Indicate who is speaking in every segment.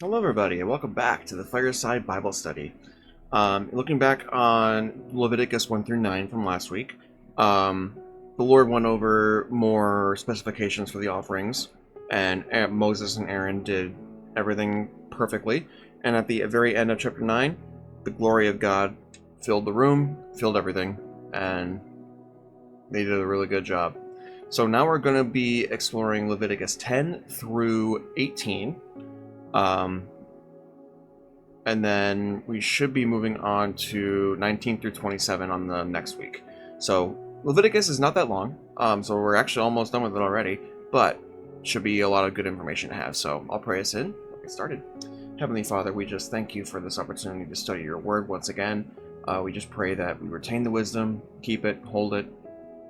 Speaker 1: Hello everybody, and welcome back to the Fireside Bible Study. Looking back on Leviticus 1 through 9 from last week, the Lord went over more specifications for the offerings, and Moses and Aaron did everything perfectly. And at the very end of chapter 9, the glory of God filled the room, filled everything, and they did a really good job. So now we're going to be exploring Leviticus 10 through 18. And then we should be moving on to 19 through 27 on the next week. So Leviticus is not that long, so we're actually almost done with it already, but should be a lot of good information to have. So I'll pray us in. We'll get started. Heavenly Father, we just thank you for this opportunity to study your word once again. We just pray that we retain the wisdom, keep it, hold it,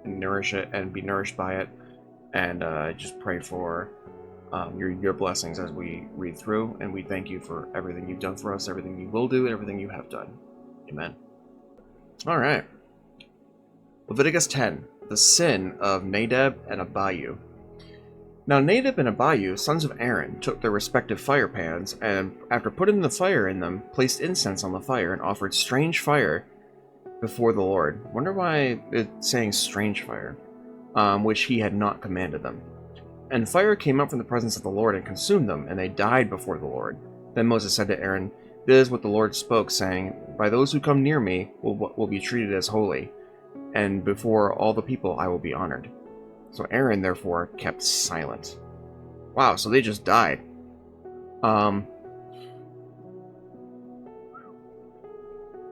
Speaker 1: and nourish it, and be nourished by it. And just pray for your blessings as we read through, and we thank you for everything you've done for us, everything you will do, and everything you have done. Amen. All right. Leviticus 10, the sin of Nadab and Abihu. Now Nadab and Abihu, sons of Aaron, took their respective fire pans, and after putting the fire in them, placed incense on the fire and offered strange fire before the Lord. Wonder why it's saying strange fire, which he had not commanded them. And fire came up from the presence of the Lord and consumed them, and they died before the Lord. Then Moses said to Aaron, "This is what the Lord spoke, saying, By those who come near me will be treated as holy, and before all the people I will be honored." So Aaron, therefore, kept silent. Wow, so they just died.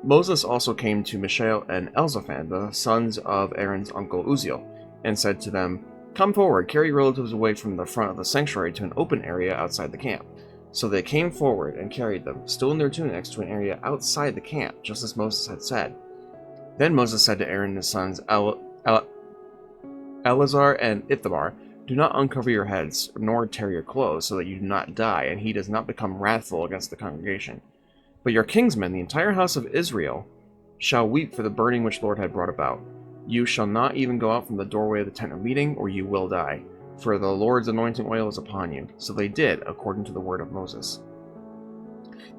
Speaker 1: Moses also came to Mishael and Elzaphan, the sons of Aaron's uncle Uzziel, and said to them, "Come forward, carry your relatives away from the front of the sanctuary to an open area outside the camp." So they came forward and carried them, still in their tunics, to an area outside the camp, just as Moses had said. Then Moses said to Aaron and his sons, Eleazar and Ithamar, "Do not uncover your heads, nor tear your clothes, so that you do not die, and he does not become wrathful against the congregation. But your kinsmen, the entire house of Israel, shall weep for the burning which the Lord had brought about. You shall not even go out from the doorway of the tent of meeting, or you will die, for the Lord's anointing oil is upon you." So they did, according to the word of Moses.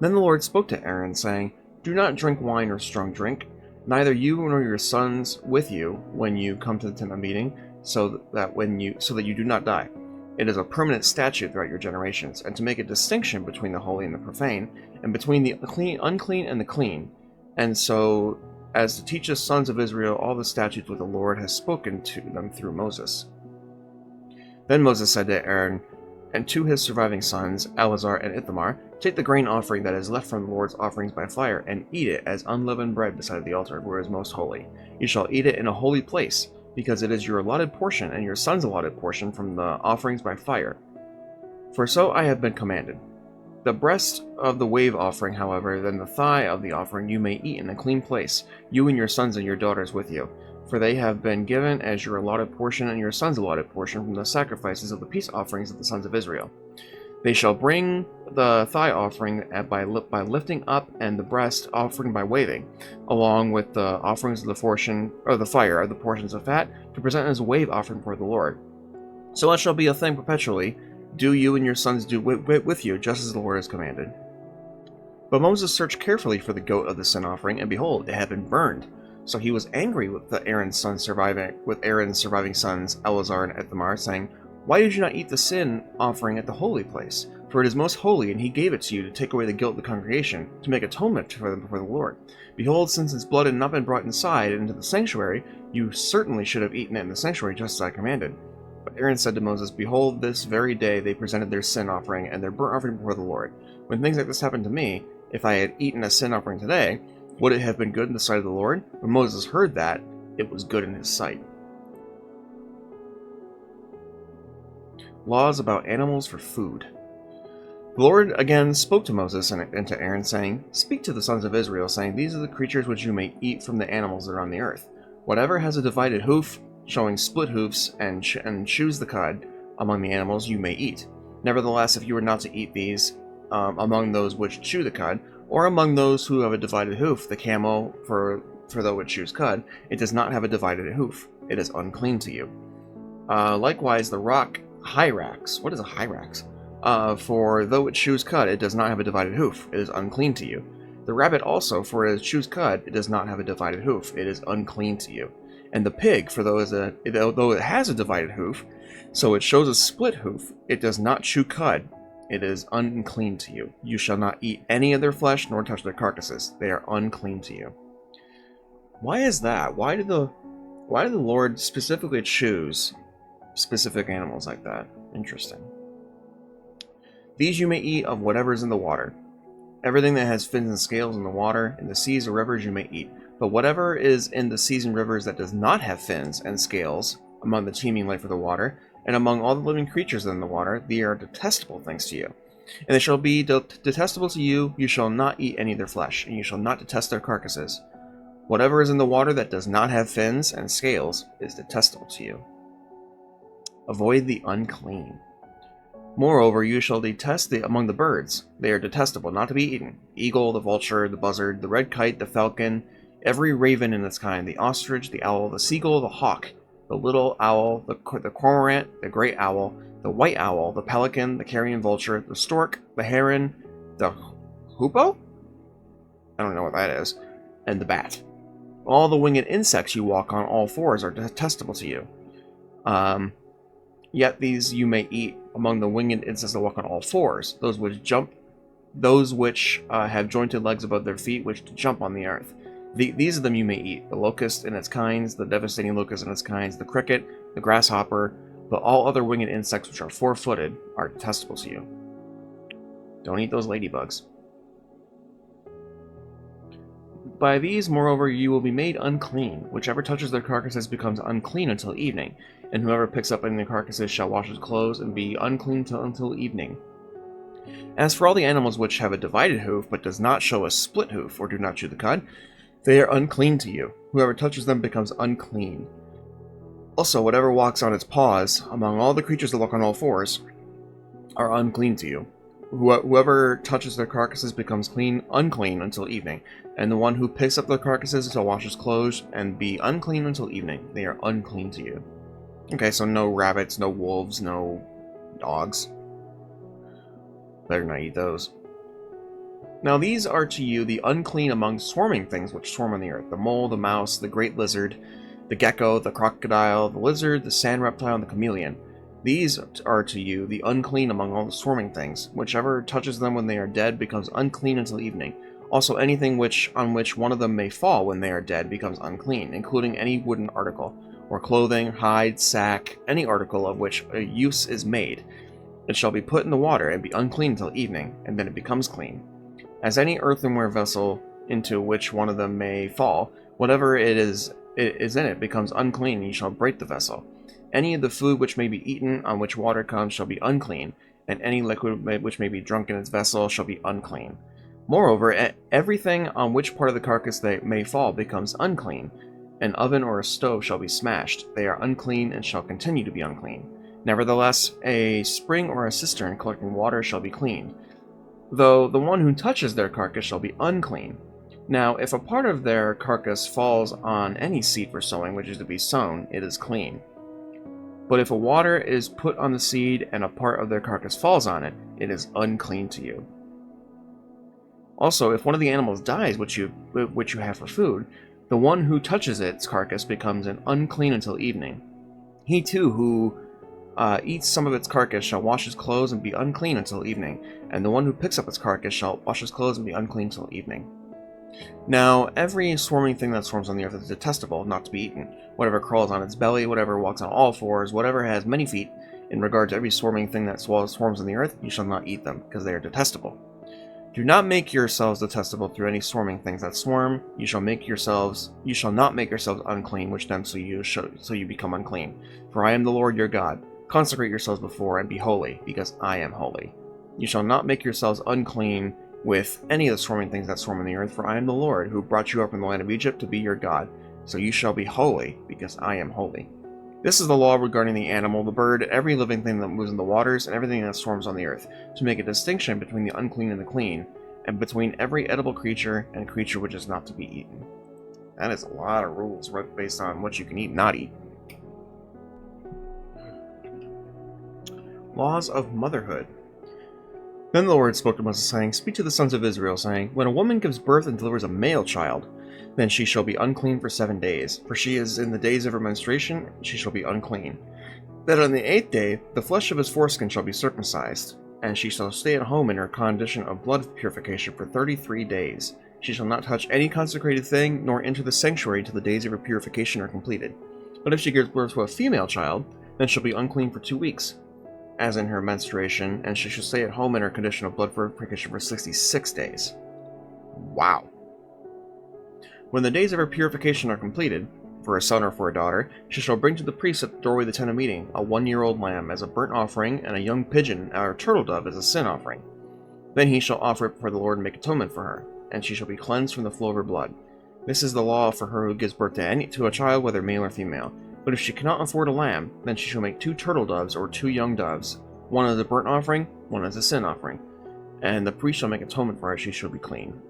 Speaker 1: Then the Lord spoke to Aaron, saying, "Do not drink wine or strong drink, neither you nor your sons with you, when you come to the tent of meeting, so that you do not die. It is a permanent statute throughout your generations, and to make a distinction between the holy and the profane, and between the unclean and the clean, and so as to teach the sons of Israel all the statutes which the Lord has spoken to them through Moses." Then Moses said to Aaron and to his surviving sons, Eleazar and Ithamar, "Take the grain offering that is left from the Lord's offerings by fire, and eat it as unleavened bread beside the altar, where it is most holy. You shall eat it in a holy place, because it is your allotted portion and your son's allotted portion from the offerings by fire. For so I have been commanded. The breast of the wave offering, however, then the thigh of the offering you may eat in a clean place, you and your sons and your daughters with you, for they have been given as your allotted portion and your son's allotted portion from the sacrifices of the peace offerings of the sons of Israel. They shall bring the thigh offering by lifting up, and the breast offering by waving, along with the offerings of the portion or the fire of the portions of fat, to present as a wave offering for the Lord. So it shall be a thing perpetually. Do you and your sons do with you, just as the Lord has commanded." But Moses searched carefully for the goat of the sin offering, and behold, it had been burned. So he was angry with Aaron's surviving sons, Eleazar and Ithamar, saying, "Why did you not eat the sin offering at the holy place? For it is most holy, and he gave it to you to take away the guilt of the congregation, to make atonement for them before the Lord. Behold, since its blood had not been brought inside into the sanctuary, you certainly should have eaten it in the sanctuary, just as I commanded." But Aaron said to Moses, "Behold, this very day they presented their sin offering and their burnt offering before the Lord. When things like this happened to me, if I had eaten a sin offering today, would it have been good in the sight of the Lord?" When Moses heard that, it was good in his sight. Laws about animals for food. The Lord again spoke to Moses and to Aaron, saying, "Speak to the sons of Israel, saying, These are the creatures which you may eat from the animals that are on the earth. Whatever has a divided hoof, showing split hoofs, and chews the cud among the animals, you may eat. Nevertheless, if you are not to eat these among those which chew the cud, or among those who have a divided hoof, the camel, for though it chews cud, it does not have a divided hoof. It is unclean to you. Likewise, the rock hyrax." What is a hyrax? For though it chews cud, it does not have a divided hoof. It is unclean to you. The rabbit also, for it chews cud, it does not have a divided hoof. It is unclean to you. And the pig, for though it has a divided hoof, so it shows a split hoof, it does not chew cud. It is unclean to you. You shall not eat any of their flesh, nor touch their carcasses. They are unclean to you. Why is that? Why did the Lord specifically choose specific animals like that? Interesting. These you may eat of whatever is in the water. Everything that has fins and scales in the water, in the seas or rivers you may eat. But whatever is in the seas and rivers that does not have fins and scales, among the teeming life of the water, and among all the living creatures in the water, they are detestable things to you. And they shall be detestable to you. You shall not eat any of their flesh, and you shall not detest their carcasses. Whatever is in the water that does not have fins and scales is detestable to you. Avoid the unclean. Moreover, you shall detest among the birds. They are detestable, not to be eaten. Eagle, the vulture, the buzzard, the red kite, the falcon, every raven in its kind, the ostrich, the owl, the seagull, the hawk, the little owl, the cormorant, the great owl, the white owl, the pelican, the carrion vulture, the stork, the heron, the hoopoe? I don't know what that is. And the bat. All the winged insects you walk on all fours are detestable to you. Yet these you may eat among the winged insects that walk on all fours, those which have jointed legs above their feet, which jump on the earth. These of them you may eat: the locust and its kinds, the devastating locust and its kinds, the cricket, the grasshopper, but all other winged insects which are four-footed are detestable to you. Don't eat those ladybugs. By these, moreover, you will be made unclean. Whichever touches their carcasses becomes unclean until evening, and whoever picks up any of the carcasses shall wash his clothes and be unclean until evening. As for all the animals which have a divided hoof, but does not show a split hoof, or do not chew the cud, they are unclean to you. Whoever touches them becomes unclean. Also, whatever walks on its paws, among all the creatures that walk on all fours, are unclean to you. Whoever touches their carcasses becomes unclean until evening, and the one who picks up their carcasses shall wash his clothes and be unclean until evening. They are unclean to you. Okay, so no rabbits, no wolves, no dogs. Better not eat those. Now these are to you the unclean among swarming things which swarm on the earth: the mole, the mouse, the great lizard, the gecko, the crocodile, the lizard, the sand reptile, and the chameleon. These are to you the unclean among all the swarming things. Whichever touches them when they are dead becomes unclean until evening. Also anything on which one of them may fall when they are dead becomes unclean, including any wooden article, or clothing, hide, sack, any article of which a use is made. It shall be put in the water and be unclean until evening, and then it becomes clean. As any earthenware vessel into which one of them may fall, whatever it is in it becomes unclean, and you shall break the vessel. Any of the food which may be eaten on which water comes shall be unclean, and any liquid which may be drunk in its vessel shall be unclean. Moreover, everything on which part of the carcass they may fall becomes unclean. An oven or a stove shall be smashed. They are unclean and shall continue to be unclean. Nevertheless, a spring or a cistern collecting water shall be cleaned, though the one who touches their carcass shall be unclean. Now, if a part of their carcass falls on any seed for sowing which is to be sown, it is clean. But if a water is put on the seed and a part of their carcass falls on it, it is unclean to you. Also, if one of the animals dies which you have for food, the one who touches its carcass becomes unclean until evening. He too who eats some of its carcass shall wash his clothes and be unclean until evening, and the one who picks up its carcass shall wash his clothes and be unclean until evening. Now, every swarming thing that swarms on the earth is detestable, not to be eaten. Whatever crawls on its belly, whatever walks on all fours, whatever has many feet, in regard to every swarming thing that swarms on the earth, you shall not eat them, because they are detestable. Do not make yourselves detestable through any swarming things that swarm. You shall not make yourselves unclean, which them so you become unclean. For I am the Lord your God. Consecrate yourselves before and be holy, because I am holy. You shall not make yourselves unclean with any of the swarming things that swarm on the earth, for I am the Lord, who brought you up from the land of Egypt to be your God. So you shall be holy, because I am holy. This is the law regarding the animal, the bird, every living thing that moves in the waters, and everything that swarms on the earth, to make a distinction between the unclean and the clean, and between every edible creature and creature which is not to be eaten. That is a lot of rules based on what you can eat and not eat. Laws of motherhood. Then the Lord spoke to Moses, saying, Speak to the sons of Israel, saying, When a woman gives birth and delivers a male child, then she shall be unclean for 7 days, for she is in the days of her menstruation, she shall be unclean. Then on the 8th day, the flesh of his foreskin shall be circumcised, and she shall stay at home in her condition of blood purification for 33 days. She shall not touch any consecrated thing, nor enter the sanctuary till the days of her purification are completed. But if she gives birth to a female child, then she'll be unclean for 2 weeks, as in her menstruation, and she shall stay at home in her condition of blood purification for 66 days. Wow. When the days of her purification are completed, for a son or for a daughter, she shall bring to the priest at the doorway of the tent of meeting a 1-year-old lamb as a burnt offering, and a young pigeon or turtle dove as a sin offering. Then he shall offer it before the Lord and make atonement for her, and she shall be cleansed from the flow of her blood. This is the law for her who gives birth to a child, whether male or female. But if she cannot afford a lamb, then she shall make 2 turtle doves or 2 young doves, one as a burnt offering, one as a sin offering. And the priest shall make atonement for her, she shall be clean.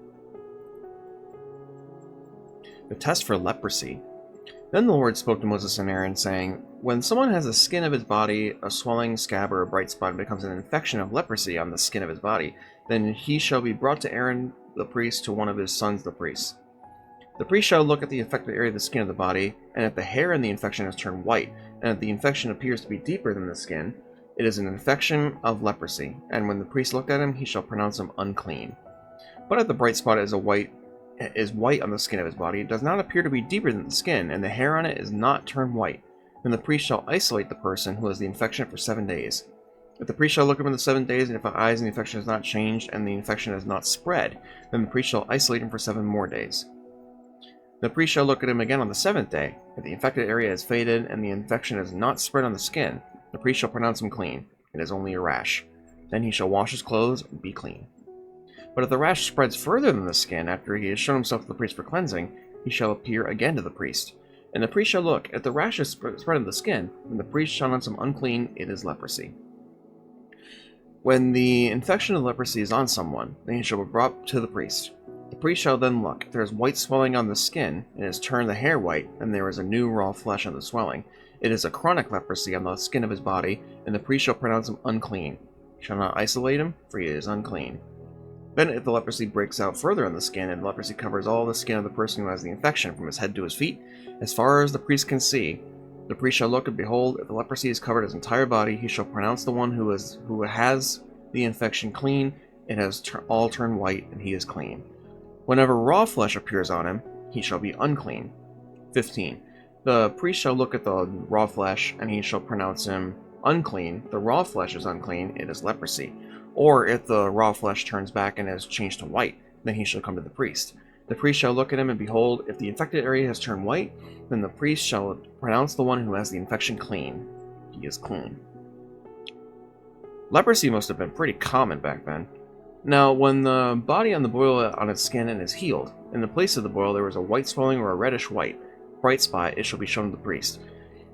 Speaker 1: The test for leprosy. Then the Lord spoke to Moses and Aaron, saying, When someone has the skin of his body, a swelling, scab, or a bright spot, and becomes an infection of leprosy on the skin of his body, then he shall be brought to Aaron the priest, to one of his sons the priests. The priest shall look at the affected area of the skin of the body, and if the hair in the infection has turned white, and if the infection appears to be deeper than the skin, it is an infection of leprosy, and when the priest looked at him, he shall pronounce him unclean. But if the bright spot is white on the skin of his body, it does not appear to be deeper than the skin, and the hair on it is not turned white, then the priest shall isolate the person who has the infection for 7 days. If the priest shall look at him in the 7 days, and if the eyes and the infection has not changed, and the infection has not spread, then the priest shall isolate him for 7 more days. The priest shall look at him again on the 7th day. If the infected area is faded, and the infection has not spread on the skin, the priest shall pronounce him clean. It is only a rash. Then he shall wash his clothes and be clean. But if the rash spreads further than the skin after he has shown himself to the priest for cleansing, he shall appear again to the priest. And the priest shall look. If the rash is spread on the skin, then the priest shall pronounce him unclean. It is leprosy. When the infection of leprosy is on someone, then he shall be brought to the priest. The priest shall then look. If there is white swelling on the skin, and has turned the hair white, and there is a new raw flesh on the swelling, it is a chronic leprosy on the skin of his body, and the priest shall pronounce him unclean. He shall not isolate him, for he is unclean. Then if the leprosy breaks out further on the skin, and leprosy covers all the skin of the person who has the infection, from his head to his feet, as far as the priest can see, the priest shall look, and behold, if the leprosy has covered his entire body, he shall pronounce the one who has the infection clean. It has all turned white, and he is clean. Whenever raw flesh appears on him, he shall be unclean. 15. The priest shall look at the raw flesh, and he shall pronounce him unclean. The raw flesh is unclean, it is leprosy. Or if the raw flesh turns back and has changed to white, then he shall come to the priest. The priest shall look at him, and behold, if the infected area has turned white, then the priest shall pronounce the one who has the infection clean. He is clean. Leprosy must have been pretty common back then. Now, when the body on the boil on its skin and is healed, in the place of the boil there was a white swelling or a reddish white bright spot, it shall be shown to the priest.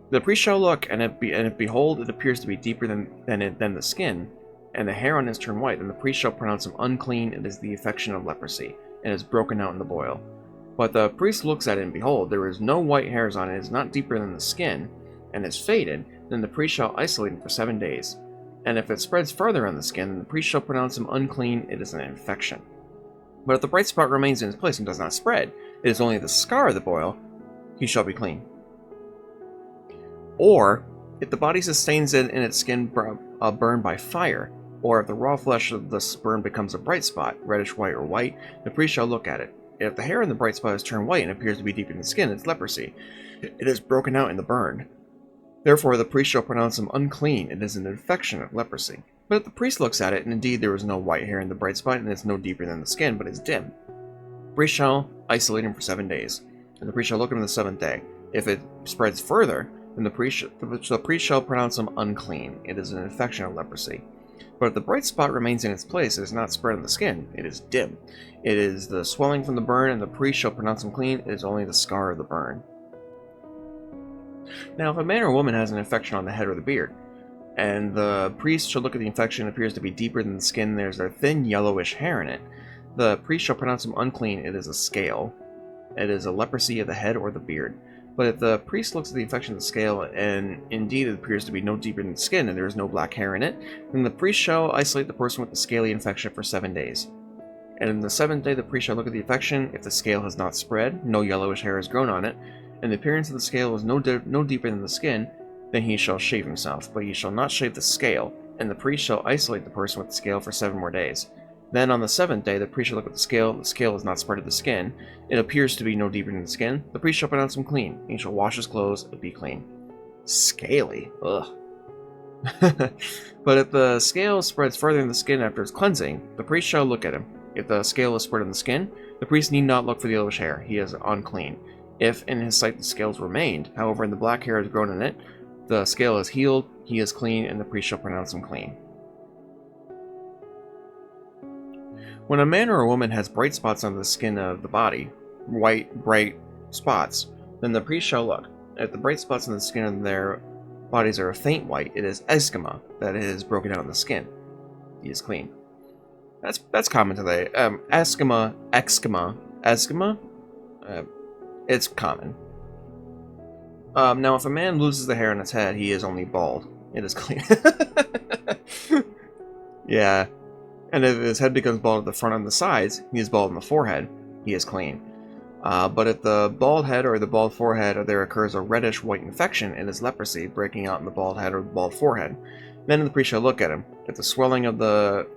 Speaker 1: The priest shall look, and if behold, it appears to be deeper than the skin, and the hair on it is turned white, then the priest shall pronounce him unclean. It is the affection of leprosy, and is broken out in the boil. But the priest looks at it, and behold, there is no white hairs on it, it is not deeper than the skin, and is faded, then the priest shall isolate him for 7 days. And if it spreads further on the skin, then the priest shall pronounce him unclean. It is an infection. But if the bright spot remains in its place and does not spread, it is only the scar of the boil, he shall be clean. Or, if the body sustains it in its skin burned by fire, or if the raw flesh of the burn becomes a bright spot, reddish white or white, the priest shall look at it. If the hair in the bright spot has turned white and appears to be deep in the skin, it's leprosy. It is broken out in the burn. Therefore the priest shall pronounce him unclean. It is an infection of leprosy. But if the priest looks at it, and indeed there is no white hair in the bright spot, and it is no deeper than the skin, but is dim, the priest shall isolate him for 7 days. And the priest shall look at him the 7th day. If it spreads further, then the priest shall pronounce him unclean. It is an infection of leprosy. But if the bright spot remains in its place, it is not spread on the skin, it is dim. It is the swelling from the burn, and the priest shall pronounce him clean. It is only the scar of the burn. Now, if a man or woman has an infection on the head or the beard, and the priest shall look at the infection, and appears to be deeper than the skin, there's a thin yellowish hair in it, the priest shall pronounce him unclean. It is a scale. It is a leprosy of the head or the beard. But if the priest looks at the infection of the scale, and indeed it appears to be no deeper than the skin, and there is no black hair in it, then the priest shall isolate the person with the scaly infection for 7 days. And in the 7th day the priest shall look at the infection. If the scale has not spread, no yellowish hair has grown on it, and the appearance of the scale is no deeper than the skin, then he shall shave himself, but he shall not shave the scale, and the priest shall isolate the person with the scale for 7 more days. Then on the 7th day the priest shall look at the scale is not spread to the skin, it appears to be no deeper than the skin, the priest shall pronounce him clean, and he shall wash his clothes and be clean. Scaly, ugh. But if the scale spreads further in the skin after its cleansing, the priest shall look at him. If the scale is spread in the skin, the priest need not look for the yellowish hair, he is unclean. If in his sight the scales remained, however, and the black hair has grown in it, the scale is healed, he is clean, and the priest shall pronounce him clean. When a man or a woman has bright spots on the skin of the body, white, bright spots, then the priest shall look. If the bright spots on the skin of their bodies are a faint white, it is eczema, that it is broken out on the skin. He is clean. That's common today. Eczema, it's common. Now, if a man loses the hair on his head, he is only bald. It is clean. Yeah. And if his head becomes bald at the front and the sides, he is bald on the forehead, he is clean. But if the bald head or the bald forehead, there occurs a reddish white infection, it is leprosy breaking out in the bald head or the bald forehead. Then the priest shall look at him. If the swelling of the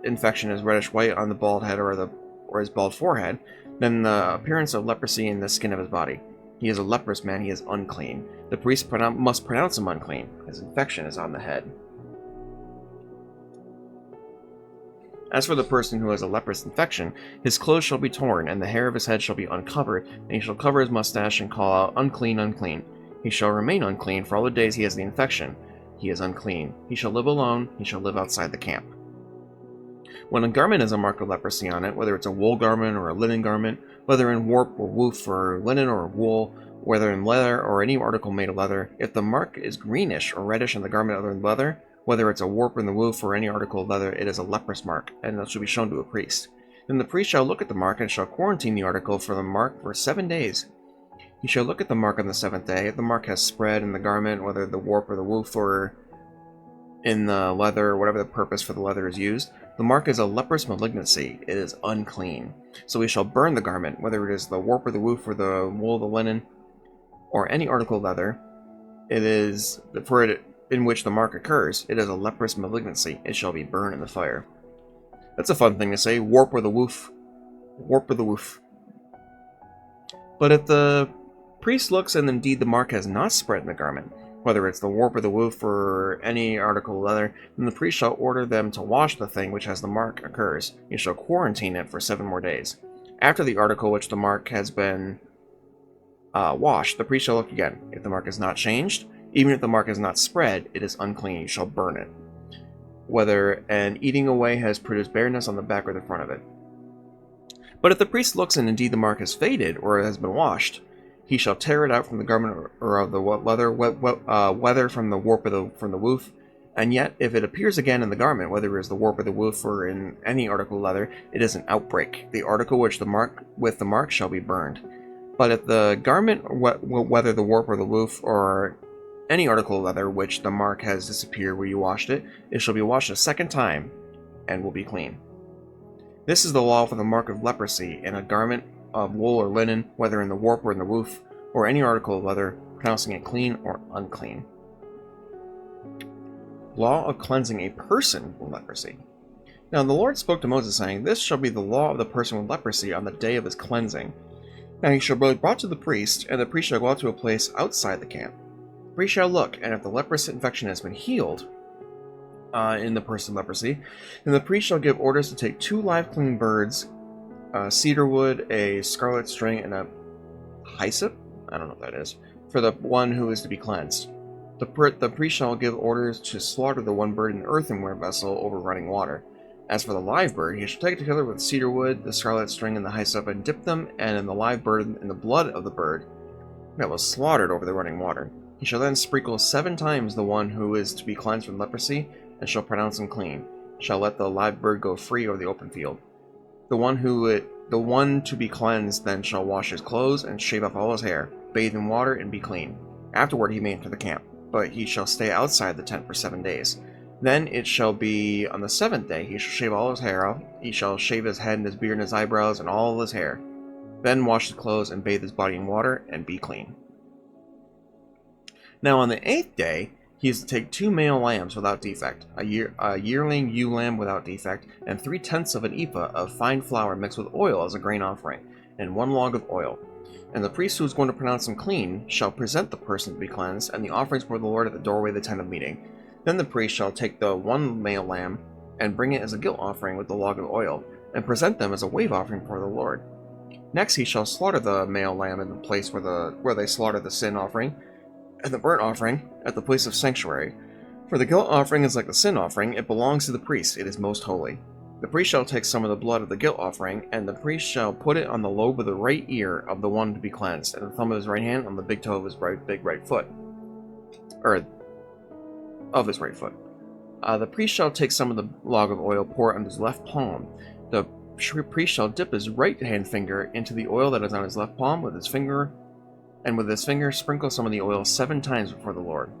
Speaker 1: infection is reddish white on the bald head or his bald forehead, then the appearance of leprosy in the skin of his body. He is a leprous man, he is unclean. The priest must pronounce him unclean. His infection is on the head. As for the person who has a leprous infection, his clothes shall be torn, and the hair of his head shall be uncovered, and he shall cover his mustache and call out, Unclean, unclean. He shall remain unclean for all the days he has the infection. He is unclean. He shall live alone, he shall live outside the camp. When a garment has a mark of leprosy on it, whether it's a wool garment or a linen garment, whether in warp or woof or linen or wool, whether in leather or any article made of leather, if the mark is greenish or reddish on the garment other than leather, whether it's a warp in the woof or any article of leather, it is a leprous mark, and that shall be shown to a priest. Then the priest shall look at the mark and shall quarantine the article for the mark for 7 days. He shall look at the mark on the 7th day. If the mark has spread in the garment, whether the warp or the woof or in the leather, or whatever the purpose for the leather is used, the mark is a leprous malignancy. It is unclean. So he shall burn the garment, whether it is the warp or the woof or the wool, the linen, or any article of leather. It is for it in which the mark occurs. It is a leprous malignancy. It shall be burned in the fire. That's a fun thing to say. Warp or the woof. Warp or the woof. But if the priest looks and indeed the mark has not spread in the garment, whether it's the warp or the woof or any article of leather, then the priest shall order them to wash the thing which has the mark occurs. He shall quarantine it for 7 more days. After the article which the mark has been washed, the priest shall look again. If the mark is not changed, even if the mark is not spread, it is unclean. You shall burn it. Whether an eating away has produced bareness on the back or the front of it. But if the priest looks and indeed the mark has faded or has been washed, he shall tear it out from the garment or of the leather, whether from the warp or from the woof. And yet, if it appears again in the garment, whether it is the warp or the woof or in any article of leather, it is an outbreak. The article which the mark shall be burned. But if the garment, whether the warp or the woof or any article of leather which the mark has disappeared where you washed it, it shall be washed a 2nd time and will be clean. This is the law for the mark of leprosy in a garment of wool or linen, whether in the warp or in the woof, or any article of leather, pronouncing it clean or unclean. Law of cleansing a person with leprosy. Now the Lord spoke to Moses, saying, This shall be the law of the person with leprosy on the day of his cleansing. Now he shall be brought to the priest, and the priest shall go out to a place outside the camp. The priest shall look, and if the leprous infection has been healed in the person with leprosy, then the priest shall give orders to take 2 live clean birds, cedar wood, a scarlet string, and a hyssop, I don't know what that is, for the one who is to be cleansed. The priest shall give orders to slaughter the one bird in an earthenware vessel over running water. As for the live bird, he shall take it together with cedar wood, the scarlet string, and the hyssop, and dip them and in the live bird in the blood of the bird that was slaughtered over the running water. He shall then sprinkle 7 times the one who is to be cleansed from leprosy, and shall pronounce him clean. Shall let the live bird go free over the open field. The one to be cleansed then shall wash his clothes and shave off all his hair. bathe in water, and be clean. Afterward he may enter the camp, but he shall stay outside the tent for 7 days. Then it shall be on the 7th day he shall shave all his hair off. He shall shave his head and his beard and his eyebrows and all his hair. Then wash his clothes and bathe his body in water and be clean. Now on the 8th day he is to take 2 male lambs without defect, a yearling ewe lamb without defect, and 3/10 of an ephah of fine flour mixed with oil as a grain offering, and 1 log of oil. And the priest who is going to pronounce him clean shall present the person to be cleansed, and the offerings before the Lord at the doorway of the tent of meeting. Then the priest shall take the 1 male lamb, and bring it as a guilt offering with the log of oil, and present them as a wave offering before the Lord. Next he shall slaughter the male lamb in the place where they slaughter the sin offering, and the burnt offering at the place of sanctuary. For the guilt offering is like the sin offering, it belongs to the priest, it is most holy. The priest shall take some of the blood of the guilt offering, and the priest shall put it on the lobe of the right ear of the one to be cleansed, and the thumb of his right hand on the big toe of his big right foot. Of his right foot. The priest shall take some of the log of oil, pour it on his left palm. The priest shall dip his right hand finger into the oil that is on his left palm with his finger, and with his finger sprinkle some of the oil 7 times before the Lord.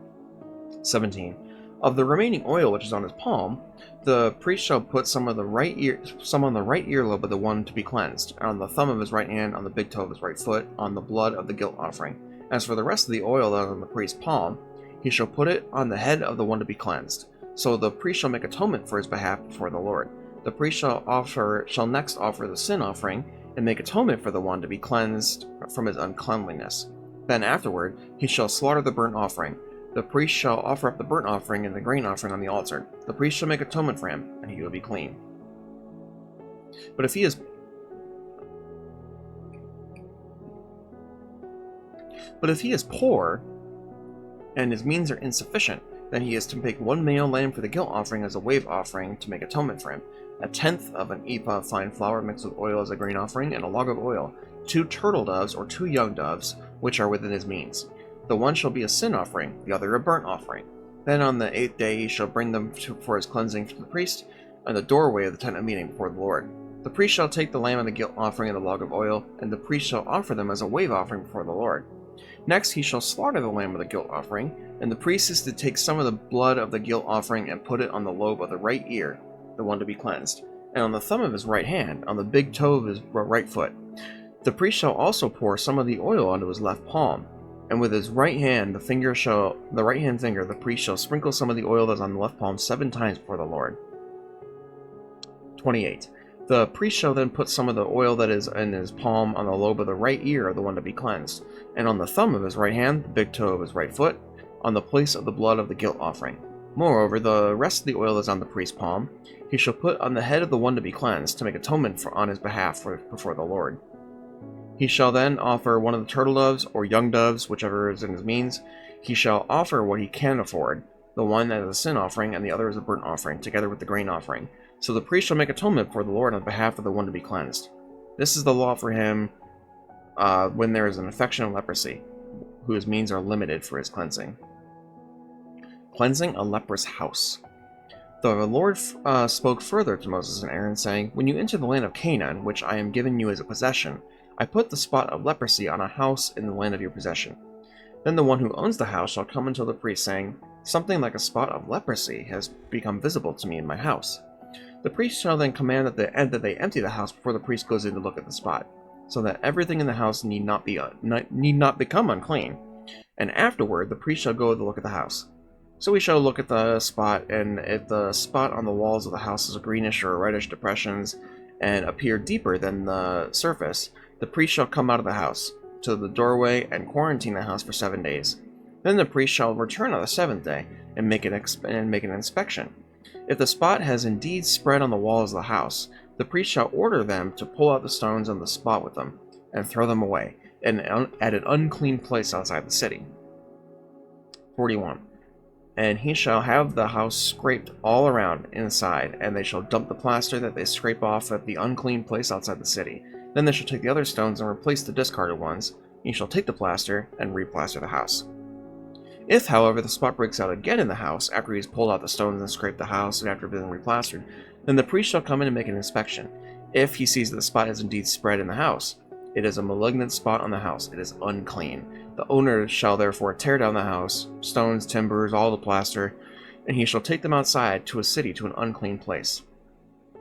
Speaker 1: 17. Of the remaining oil which is on his palm, the priest shall put some on the right earlobe of the one to be cleansed, and on the thumb of his right hand, on the big toe of his right foot, on the blood of the guilt offering. As for the rest of the oil that is on the priest's palm, he shall put it on the head of the one to be cleansed. So the priest shall make atonement for his behalf before the Lord. The priest shall next offer the sin offering, and make atonement for the one to be cleansed from his uncleanliness. Then afterward he shall slaughter the burnt offering. The priest shall offer up the burnt offering and the grain offering on the altar. The priest shall make atonement for him, and he will be clean. But if he is poor, and his means are insufficient, then he is to make 1 male lamb for the guilt offering as a wave offering to make atonement for him, 1/10 of an ephah of fine flour mixed with oil as a grain offering, and a log of oil, 2 turtle doves or 2 young doves, which are within his means. The one shall be a sin offering, the other a burnt offering. Then on the 8th day he shall bring them for his cleansing to the priest, on the doorway of the tent of meeting before the Lord. The priest shall take the lamb and the guilt offering and the log of oil, and the priest shall offer them as a wave offering before the Lord. Next he shall slaughter the lamb of the guilt offering, and the priest is to take some of the blood of the guilt offering and put it on the lobe of the right ear, the one to be cleansed, and on the thumb of his right hand, on the big toe of his right foot. The priest shall also pour some of the oil onto his left palm, and with his right hand finger, the priest shall sprinkle some of the oil that is on the left palm 7 times before the Lord. 28. The priest shall then put some of the oil that is in his palm on the lobe of the right ear of the one to be cleansed, and on the thumb of his right hand, the big toe of his right foot, on the place of the blood of the guilt offering. Moreover, the rest of the oil that is on the priest's palm, he shall put on the head of the one to be cleansed, to make atonement on his behalf before the Lord. He shall then offer one of the turtle doves, or young doves, whichever is in his means. He shall offer what he can afford, the one as a sin offering, and the other as a burnt offering, together with the grain offering. So the priest shall make atonement before the Lord on behalf of the one to be cleansed. This is the law for him when there is an affection of leprosy, whose means are limited for his cleansing. Cleansing a leprous house. The Lord spoke further to Moses and Aaron, saying, When you enter the land of Canaan, which I am giving you as a possession, I put the spot of leprosy on a house in the land of your possession. Then the one who owns the house shall come unto the priest, saying, Something like a spot of leprosy has become visible to me in my house. The priest shall then command that they empty the house before the priest goes in to look at the spot, so that everything in the house need not become unclean. And afterward the priest shall go to look at the house. So he shall look at the spot, and if the spot on the walls of the house is a greenish or reddish depressions, and appear deeper than the surface, the priest shall come out of the house to the doorway and quarantine the house for 7 days. Then the priest shall return on the 7th day and make an inspection. If the spot has indeed spread on the walls of the house, the priest shall order them to pull out the stones on the spot with them, and throw them away, at an unclean place outside the city. 41. And he shall have the house scraped all around inside, and they shall dump the plaster that they scrape off at the unclean place outside the city. Then they shall take the other stones and replace the discarded ones. He shall take the plaster and replaster the house. If, however, the spot breaks out again in the house, after he has pulled out the stones and scraped the house, and after being replastered, then the priest shall come in and make an inspection. If he sees that the spot has indeed spread in the house, It is a malignant spot on the house. It is unclean. The owner shall therefore tear down the house, stones, timbers, all the plaster, and he shall take them outside to a city, to an unclean place.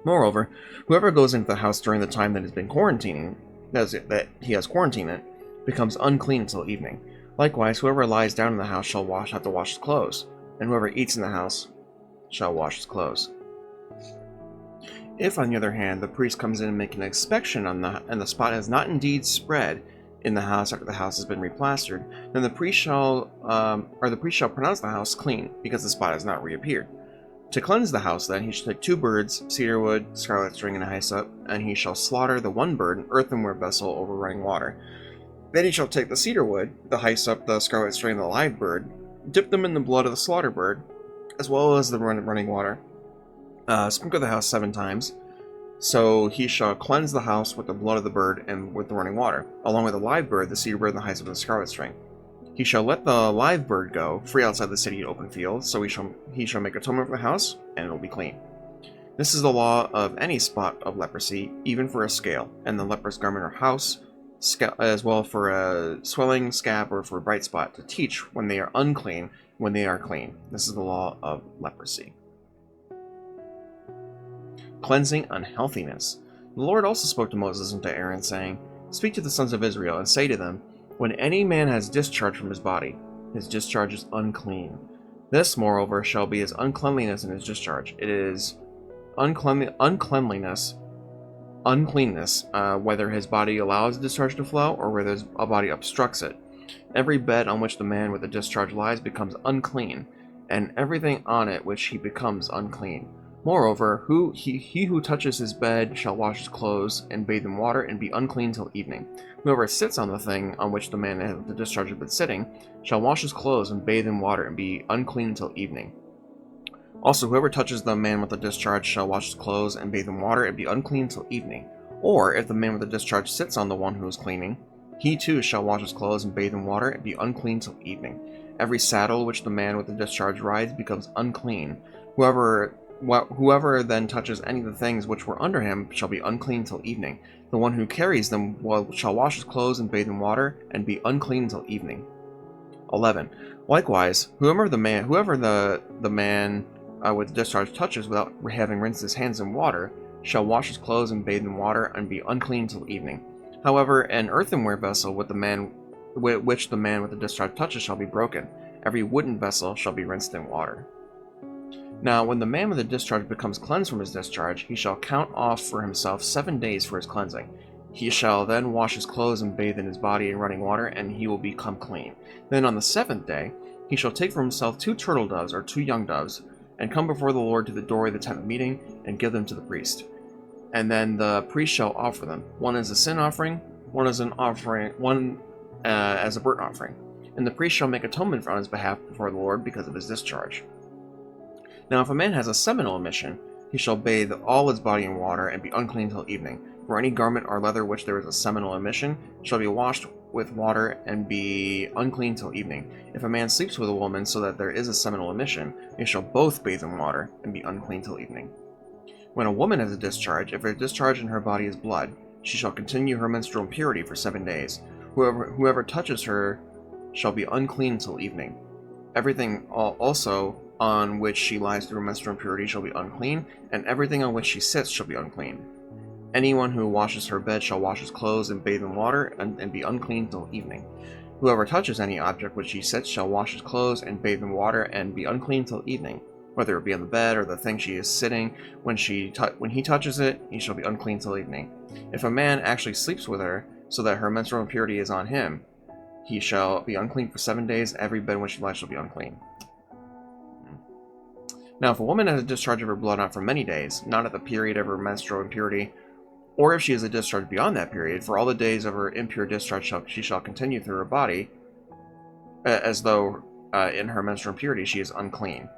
Speaker 1: Moreover, whoever goes into the house during the time that has been quarantining, that he has quarantined it, becomes unclean until evening. Likewise, whoever lies down in the house shall have to wash his clothes, and whoever eats in the house shall wash his clothes. If, on the other hand, the priest comes in and makes an inspection and the spot has not indeed spread in the house after the house has been replastered, then the priest shall pronounce the house clean, because the spot has not reappeared. To cleanse the house, then, he shall take 2 birds, cedar wood, scarlet string, and a hyssop, and he shall slaughter the 1 bird in an earthenware vessel over running water. Then he shall take the cedar wood, the hyssop, the scarlet string, and the live bird, dip them in the blood of the slaughter bird, as well as the running water. Sprinkle the house 7 times. So he shall cleanse the house with the blood of the bird and with the running water, along with the live bird, the cedar bird, and the hyssop, and the scarlet string. He shall let the live bird go free outside the city in open fields, so he shall make atonement for the house, and it will be clean. This is the law of any spot of leprosy, even for a scale, and the leper's garment or house, as well for a swelling, scab, or for a bright spot, to teach when they are unclean, when they are clean. This is the law of leprosy. Cleansing uncleanness. The Lord also spoke to Moses and to Aaron, saying, Speak to the sons of Israel, and say to them, When any man has discharge from his body, his discharge is unclean. This, moreover, shall be his uncleanliness in his discharge. It is uncleanness, whether his body allows the discharge to flow, or whether his body obstructs it. Every bed on which the man with the discharge lies becomes unclean, and everything on it which he becomes unclean. Moreover, he who touches his bed shall wash his clothes, and bathe in water, and be unclean till evening. Whoever sits on the thing on which the man with the discharge has been sitting shall wash his clothes, and bathe in water, and be unclean till evening. Also, whoever touches the man with the discharge shall wash his clothes, and bathe in water, and be unclean till evening. Or, if the man with the discharge sits on the one who is cleaning, he too shall wash his clothes, and bathe in water, and be unclean till evening. Every saddle which the man with the discharge rides becomes unclean. Whoever then touches any of the things which were under him shall be unclean till evening. The one who carries them shall wash his clothes and bathe in water, and be unclean till evening. 11. Likewise, whoever the man with the discharge touches without having rinsed his hands in water shall wash his clothes and bathe in water, and be unclean till evening. However, an earthenware vessel which the man with the discharge touches shall be broken. Every wooden vessel shall be rinsed in water. Now, when the man with the discharge becomes cleansed from his discharge, he shall count off for himself 7 days for his cleansing. He shall then wash his clothes and bathe in his body in running water, and he will become clean. Then on the 7th day, he shall take for himself 2 turtle doves or 2 young doves, and come before the Lord to the door of the tent of meeting, and give them to the priest. And then the priest shall offer them. One as a sin offering, one as a burnt offering. And the priest shall make atonement on his behalf before the Lord because of his discharge. Now if a man has a seminal emission, he shall bathe all his body in water, and be unclean till evening. For any garment or leather which there is a seminal emission shall be washed with water, and be unclean till evening. If a man sleeps with a woman so that there is a seminal emission, they shall both bathe in water, and be unclean till evening. When a woman has a discharge, if her discharge in her body is blood, she shall continue her menstrual impurity for 7 days. Whoever touches her shall be unclean till evening. Everything also on which she lies through menstrual impurity shall be unclean, and everything on which she sits shall be unclean. Anyone who washes her bed shall wash his clothes and bathe in water, and be unclean till evening. Whoever touches any object which she sits shall wash his clothes and bathe in water, and be unclean till evening. Whether it be on the bed or the thing she is sitting, when he touches it, he shall be unclean till evening. If a man actually sleeps with her, so that her menstrual impurity is on him, he shall be unclean for 7 days. Every bed in which she lies shall be unclean. Now, if a woman has a discharge of her blood not for many days, not at the period of her menstrual impurity, or if she has a discharge beyond that period, for all the days of her impure discharge she shall continue through her body, as though in her menstrual impurity she is unclean.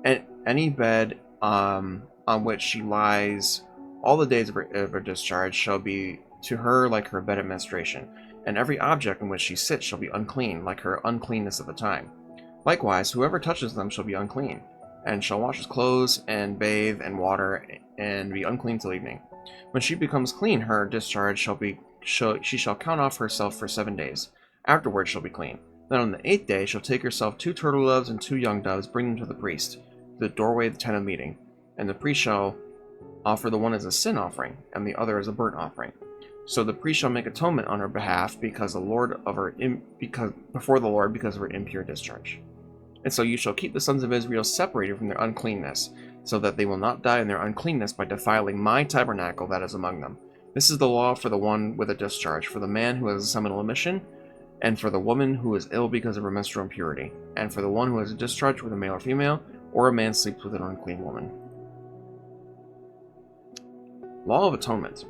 Speaker 1: And any bed on which she lies all the days of her discharge shall be to her like her bed of menstruation, and every object in which she sits shall be unclean, like her uncleanness at the time. Likewise, whoever touches them shall be unclean, and shall wash his clothes, and bathe in water, and be unclean till evening. When she becomes clean, her discharge shall be she shall count off herself for 7 days. Afterwards she'll be clean. Then on the 8th day she'll take herself 2 turtle doves and 2 young doves, bring them to the priest, to the doorway of the tent of meeting. And the priest shall offer the one as a sin offering, and the other as a burnt offering. So the priest shall make atonement on her behalf because before the Lord because of her impure discharge. And so you shall keep the sons of Israel separated from their uncleanness, so that they will not die in their uncleanness by defiling my tabernacle that is among them. This is the law for the one with a discharge, for the man who has a seminal emission, and for the woman who is ill because of her menstrual impurity, and for the one who has a discharge with a male or female, or a man sleeps with an unclean woman. Law of Atonement.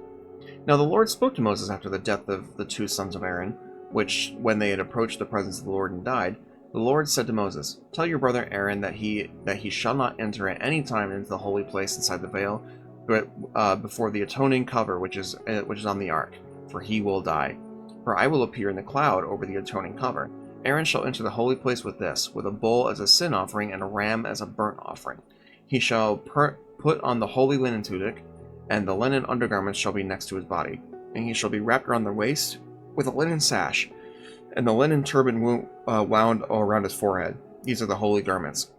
Speaker 1: Now the Lord spoke to Moses after the death of the 2 sons of Aaron, which, when they had approached the presence of the Lord and died, the Lord said to Moses, "Tell your brother Aaron that he shall not enter at any time into the holy place inside the veil, but before the atoning cover which is on the ark, for he will die. For I will appear in the cloud over the atoning cover. Aaron shall enter the holy place with a bull as a sin offering and a ram as a burnt offering. He shall put on the holy linen tunic, and the linen undergarments shall be next to his body, and he shall be wrapped around the waist with a linen sash, and the linen turban wound around his forehead. These are the holy garments.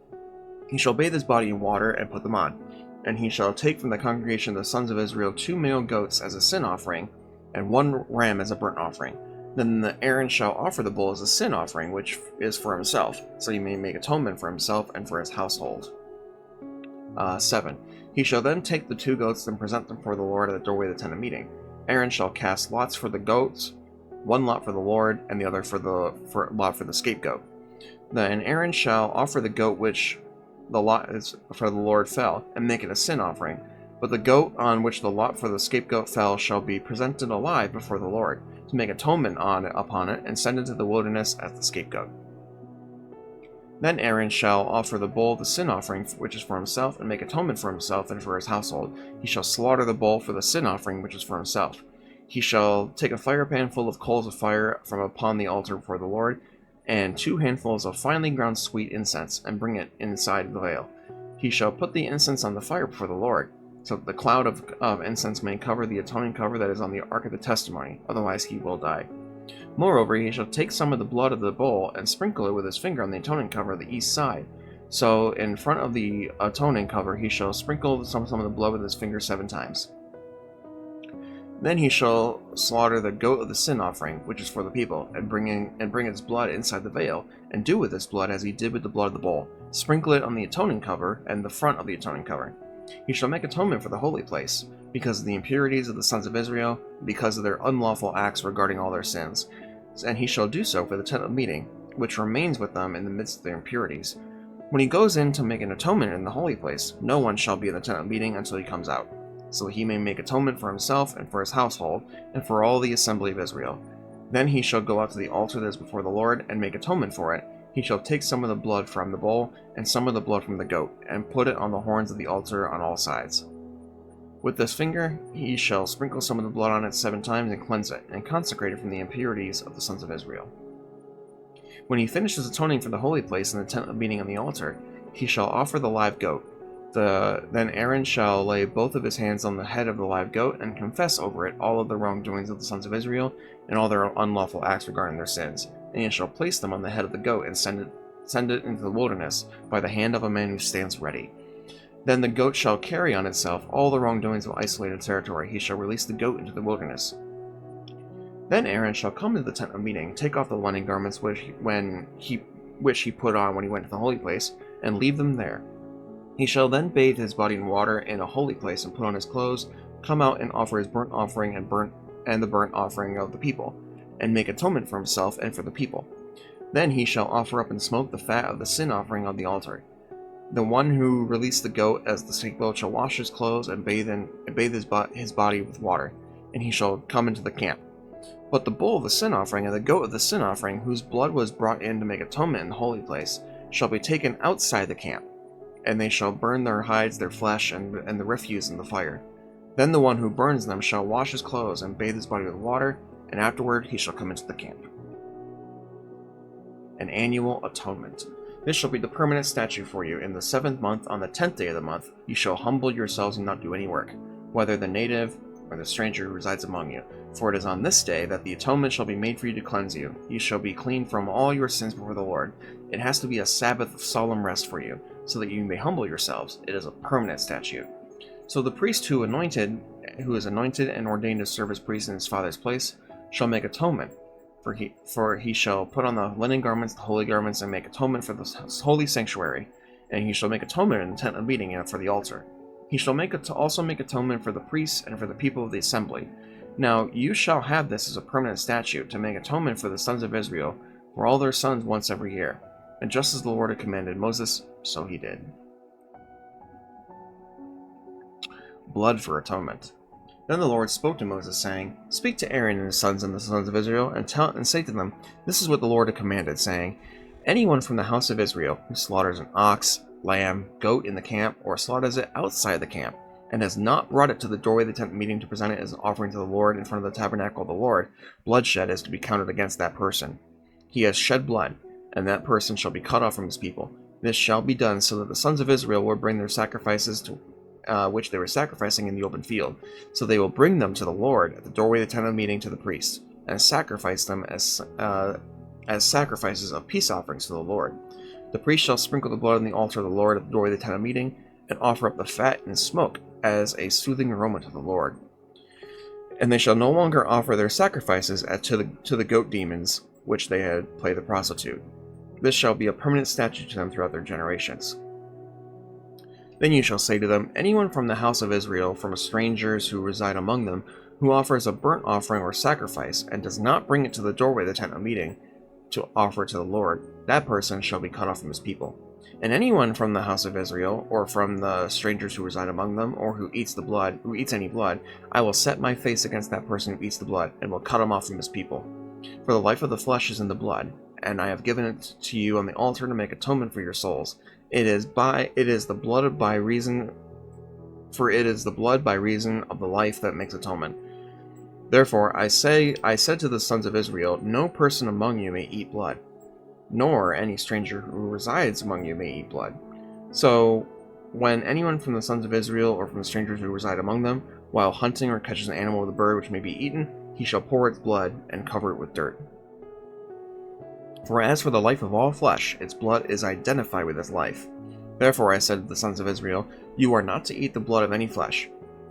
Speaker 1: He shall bathe his body in water and put them on. And he shall take from the congregation of the sons of Israel 2 male goats as a sin offering, and 1 ram as a burnt offering. Then Aaron shall offer the bull as a sin offering, which is for himself, so he may make atonement for himself and for his household. 7. He shall then take the 2 goats and present them before the Lord at the doorway of the tent of meeting. Aaron shall cast lots for the goats, 1 lot for the Lord, and the other lot for the scapegoat. Then Aaron shall offer the goat which the lot is for the Lord fell, and make it a sin offering. But the goat on which the lot for the scapegoat fell shall be presented alive before the Lord, to make atonement upon it, and send it to the wilderness as the scapegoat. Then Aaron shall offer the bull the sin offering, which is for himself, and make atonement for himself and for his household. He shall slaughter the bull for the sin offering, which is for himself. He shall take a firepan full of coals of fire from upon the altar before the Lord, and 2 handfuls of finely ground sweet incense, and bring it inside the veil. He shall put the incense on the fire before the Lord, so that the cloud of incense may cover the atoning cover that is on the ark of the testimony, otherwise he will die. Moreover, he shall take some of the blood of the bull, and sprinkle it with his finger on the atoning cover of the east side. So in front of the atoning cover he shall sprinkle some of the blood with his finger 7 times. Then he shall slaughter the goat of the sin offering, which is for the people, and bring its blood inside the veil, and do with this blood as he did with the blood of the bull. Sprinkle it on the atoning cover and the front of the atoning cover. He shall make atonement for the holy place, because of the impurities of the sons of Israel, because of their unlawful acts regarding all their sins. And he shall do so for the tent of meeting, which remains with them in the midst of their impurities. When he goes in to make an atonement in the holy place, no one shall be in the tent of meeting until he comes out, so that he may make atonement for himself and for his household, and for all the assembly of Israel. Then he shall go out to the altar that is before the Lord, and make atonement for it. He shall take some of the blood from the bull, and some of the blood from the goat, and put it on the horns of the altar on all sides. With this finger he shall sprinkle some of the blood on it 7 times, and cleanse it, and consecrate it from the impurities of the sons of Israel. When he finishes atoning for the holy place in the tent of meeting on the altar, he shall offer the live goat. Then Aaron shall lay both of his hands on the head of the live goat, and confess over it all of the wrongdoings of the sons of Israel, and all their unlawful acts regarding their sins. And he shall place them on the head of the goat, and send it into the wilderness by the hand of a man who stands ready. Then the goat shall carry on itself all the wrongdoings of isolated territory. He shall release the goat into the wilderness. Then Aaron shall come into the tent of meeting, take off the linen garments which he put on when he went to the holy place, and leave them there. He shall then bathe his body in water in a holy place, and put on his clothes, come out and offer his burnt offering and the burnt offering of the people, and make atonement for himself and for the people. Then he shall offer up and smoke the fat of the sin offering on the altar. The one who released the goat as the scapegoat shall wash his clothes and bathe his body with water, and he shall come into the camp. But the bull of the sin offering and the goat of the sin offering, whose blood was brought in to make atonement in the holy place, shall be taken outside the camp, and they shall burn their hides, their flesh, and the refuse in the fire. Then the one who burns them shall wash his clothes and bathe his body with water, and afterward he shall come into the camp. An annual atonement. This shall be the permanent statute for you. In the 7th month, on the 10th day of the month, you shall humble yourselves and not do any work, whether the native or the stranger who resides among you. For it is on this day that the atonement shall be made for you to cleanse you. You shall be clean from all your sins before the Lord. It has to be a Sabbath of solemn rest for you, so that you may humble yourselves. It is a permanent statute. So the priest who is anointed and ordained to serve as priest in his father's place, shall make atonement. For he shall put on the linen garments, the holy garments, and make atonement for the holy sanctuary. And he shall make atonement in the tent of meeting and for the altar. He shall also make atonement for the priests and for the people of the assembly. Now you shall have this as a permanent statute, to make atonement for the sons of Israel for all their sons once every year. And just as the Lord had commanded Moses, so he did. Blood for atonement. Then the Lord spoke to Moses, saying, Speak to Aaron and his sons and the sons of Israel, and say to them, This is what the Lord had commanded, saying, Anyone from the house of Israel who slaughters an ox, lamb, goat in the camp, or slaughters it outside the camp, and has not brought it to the doorway of the tent meeting to present it as an offering to the Lord in front of the tabernacle of the Lord, bloodshed is to be counted against that person. He has shed blood, and that person shall be cut off from his people. This shall be done so that the sons of Israel will bring their sacrifices to which they were sacrificing in the open field. So they will bring them to the Lord at the doorway of the tent of meeting to the priest, and sacrifice them as sacrifices of peace offerings to the Lord. The priest shall sprinkle the blood on the altar of the Lord at the doorway of the tent of meeting, and offer up the fat and smoke as a soothing aroma to the Lord. And they shall no longer offer their sacrifices to the goat demons, which they had played the prostitute. This shall be a permanent statute to them throughout their generations. Then you shall say to them, Anyone from the house of Israel, from strangers who reside among them, who offers a burnt offering or sacrifice, and does not bring it to the doorway of the tent of meeting to offer it to the Lord, that person shall be cut off from his people. And anyone from the house of Israel, or from the strangers who reside among them, or who eats any blood, I will set my face against that person who eats the blood, and will cut him off from his people. For the life of the flesh is in the blood, and I have given it to you on the altar to make atonement for your souls. It is the blood by reason of the life that makes atonement. Therefore I said to the sons of Israel, No person among you may eat blood, nor any stranger who resides among you may eat blood. So when anyone from the sons of Israel or from the strangers who reside among them, while hunting or catches an animal with a bird which may be eaten, he shall pour its blood and cover it with dirt. For as for the life of all flesh, its blood is identified with its life. Therefore I said to the sons of Israel, You are not to eat the blood of any flesh,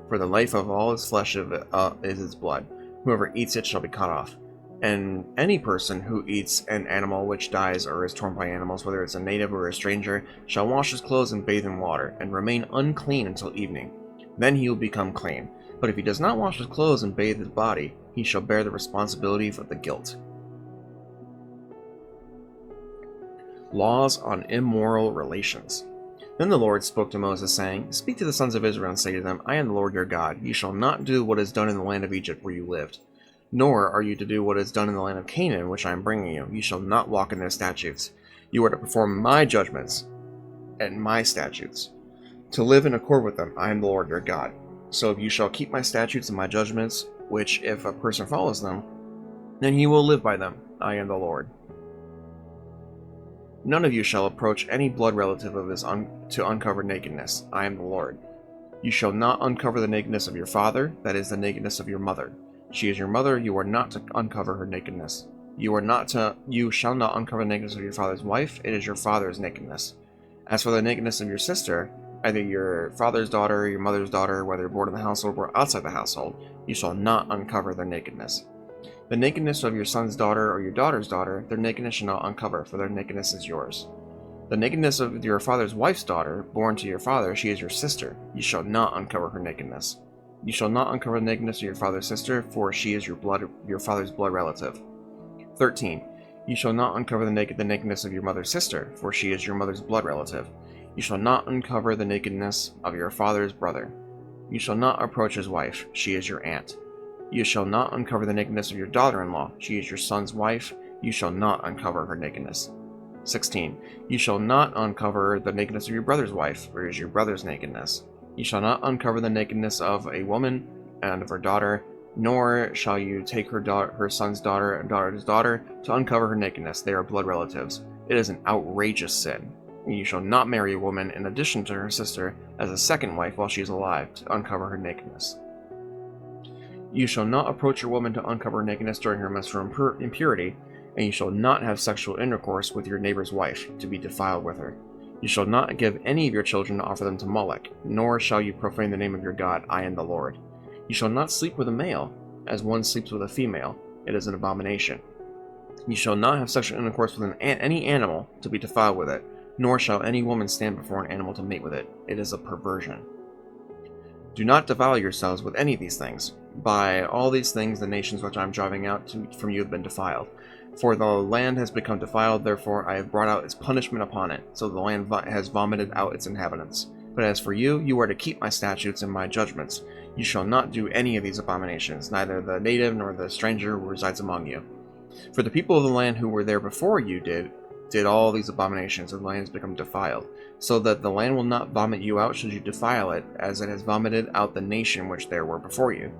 Speaker 1: for the life of all its flesh is its blood. Whoever eats it shall be cut off. And any person who eats an animal which dies or is torn by animals, whether it's a native or a stranger, shall wash his clothes and bathe in water, and remain unclean until evening. Then he will become clean. But if he does not wash his clothes and bathe his body, he shall bear the responsibility for the guilt. Laws on immoral relations. Then the Lord spoke to Moses, saying, Speak to the sons of Israel and say to them, I am the Lord your God. You shall not do what is done in the land of Egypt where you lived, nor are you to do what is done in the land of Canaan, which I am bringing you. You shall not walk in their statutes. You are to perform my judgments and my statutes, to live in accord with them. I am the Lord your God. So if you shall keep my statutes and my judgments, which if a person follows them, then he will live by them. I am the Lord. None of you shall approach any blood relative of his to uncover nakedness. I am the Lord. You shall not uncover the nakedness of your father, that is, the nakedness of your mother. She is your mother, you are not to uncover her nakedness. You shall not uncover the nakedness of your father's wife, it is your father's nakedness. As for the nakedness of your sister, either your father's daughter or your mother's daughter, whether born in the household or outside the household, you shall not uncover their nakedness. The nakedness of your son's daughter or your daughter's daughter, their nakedness shall not uncover, for their nakedness is yours. The nakedness of your father's wife's daughter, born to your father, she is your sister. You shall not uncover her nakedness. You shall not uncover the nakedness of your father's sister, for she is your father's blood relative. 13. You shall not uncover the nakedness of your mother's sister, for she is your mother's blood relative. You shall not uncover the nakedness of your father's brother. You shall not approach his wife, she is your aunt. You shall not uncover the nakedness of your daughter-in-law, she is your son's wife. You shall not uncover her nakedness. 16. You shall not uncover the nakedness of your brother's wife, for it is your brother's nakedness. You shall not uncover the nakedness of a woman and of her daughter, nor shall you take her son's daughter and daughter's daughter to uncover her nakedness. They are blood relatives. It is an outrageous sin. You shall not marry a woman in addition to her sister as a second wife while she is alive to uncover her nakedness. You shall not approach your woman to uncover nakedness during her menstrual impurity, and you shall not have sexual intercourse with your neighbor's wife, to be defiled with her. You shall not give any of your children to offer them to Moloch, nor shall you profane the name of your God. I am the Lord. You shall not sleep with a male, as one sleeps with a female. It is an abomination. You shall not have sexual intercourse with any animal, to be defiled with it, nor shall any woman stand before an animal to mate with it. It is a perversion. Do not defile yourselves with any of these things. By all these things the nations which I am driving out from you have been defiled. For the land has become defiled, therefore I have brought out its punishment upon it, so the land has vomited out its inhabitants. But as for you, you are to keep my statutes and my judgments. You shall not do any of these abominations, neither the native nor the stranger who resides among you. For the people of the land who were there before you did all these abominations, and the land has become defiled, so that the land will not vomit you out should you defile it, as it has vomited out the nation which there were before you.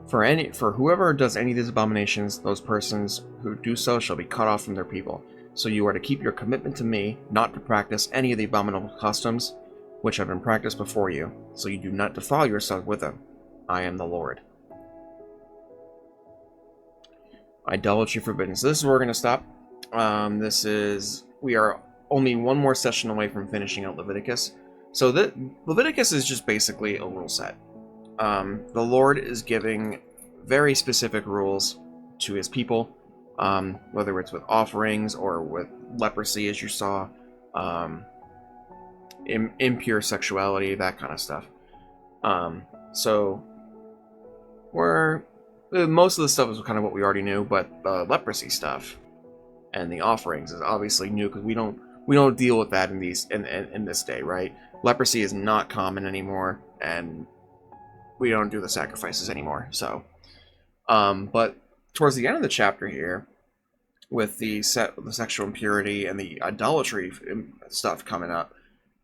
Speaker 1: For whoever does any of these abominations, those persons who do so shall be cut off from their people. So you are to keep your commitment to me, not to practice any of the abominable customs which have been practiced before you, so you do not defile yourselves with them. I am the Lord. Idolatry forbidden. So this is where we're going to stop. We are only one more session away from finishing out Leviticus. So Leviticus is just basically a rule set. The Lord is giving very specific rules to his people, whether it's with offerings or with leprosy, as you saw, impure sexuality, that kind of stuff. So most of the stuff is kind of what we already knew, but the leprosy stuff and the offerings is obviously new, because we don't deal with that in this day, right? Leprosy is not common anymore, and we don't do the sacrifices anymore. So, but towards the end of the chapter here, with the sexual impurity and the idolatry stuff coming up,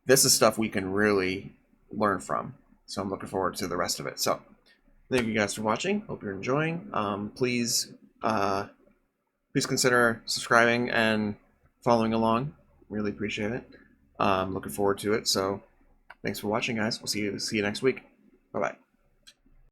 Speaker 1: this is stuff we can really learn from. So I'm looking forward to the rest of it. So thank you guys for watching. Hope you're enjoying. Please consider subscribing and following along. Really appreciate it. Looking forward to it. So thanks for watching, guys. We'll see you next week. Bye bye.